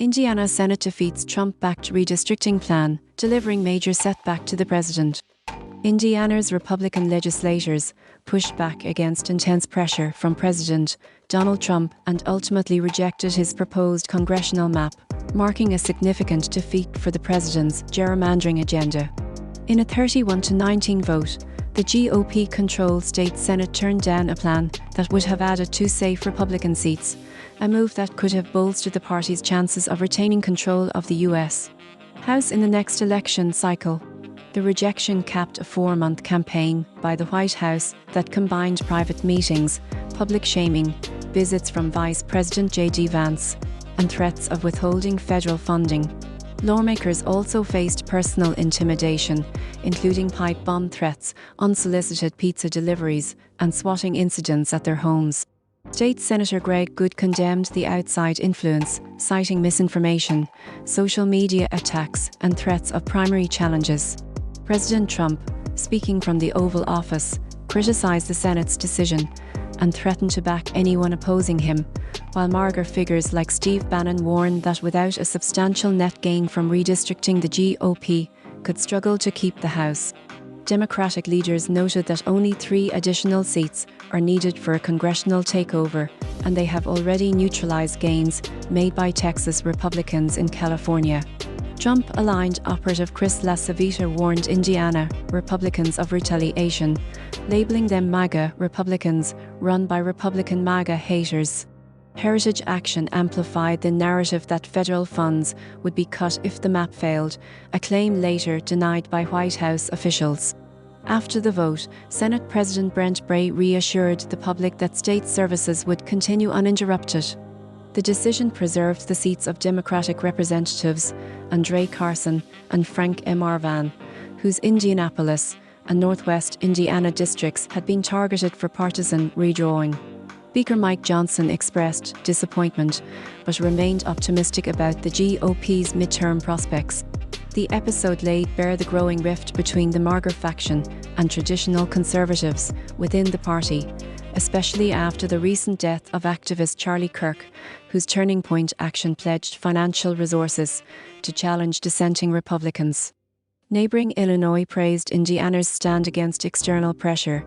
Indiana Senate defeats Trump-backed redistricting plan, delivering major setback to the president. Indiana's Republican legislators pushed back against intense pressure from President Donald Trump and ultimately rejected his proposed congressional map, marking a significant defeat for the president's gerrymandering agenda. In a 31-19 vote, the GOP-controlled state Senate turned down a plan that would have added 2 safe Republican seats, a move that could have bolstered the party's chances of retaining control of the U.S. House in the next election cycle. The rejection capped a 4-month campaign by the White House that combined private meetings, public shaming, visits from Vice President J.D. Vance, and threats of withholding federal funding. Lawmakers also faced personal intimidation, including pipe bomb threats, unsolicited pizza deliveries, and swatting incidents at their homes. State Senator Greg Good condemned the outside influence, citing misinformation, social media attacks, and threats of primary challenges. President Trump, speaking from the Oval Office, criticized the Senate's decision and threatened to back anyone opposing him, while MAGA figures like Steve Bannon warned that without a substantial net gain from redistricting, the GOP could struggle to keep the House. Democratic leaders noted that only 3 additional seats are needed for a congressional takeover, and they have already neutralized gains made by Texas Republicans in California. Trump-aligned operative Chris LaCivita warned Indiana Republicans of retaliation, labeling them MAGA Republicans run by Republican MAGA haters. Heritage Action amplified the narrative that federal funds would be cut if the map failed, a claim later denied by White House officials. After the vote, Senate President Brent Bray reassured the public that state services would continue uninterrupted. The decision preserved the seats of Democratic Representatives Andre Carson and Frank M. Arvan, whose Indianapolis and Northwest Indiana districts had been targeted for partisan redrawing. Speaker Mike Johnson expressed disappointment, but remained optimistic about the GOP's midterm prospects. The episode laid bare the growing rift between the MAGA faction and traditional conservatives within the party, especially after the recent death of activist Charlie Kirk, whose Turning Point action pledged financial resources to challenge dissenting Republicans. Neighboring Illinois praised Indiana's stand against external pressure,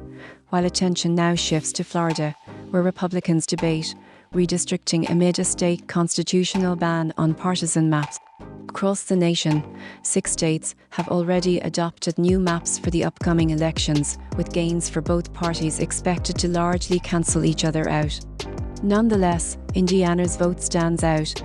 while attention now shifts to Florida, where Republicans debate redistricting amid a state constitutional ban on partisan maps. Across the nation, 6 states have already adopted new maps for the upcoming elections, with gains for both parties expected to largely cancel each other out. Nonetheless, Indiana's vote stands out,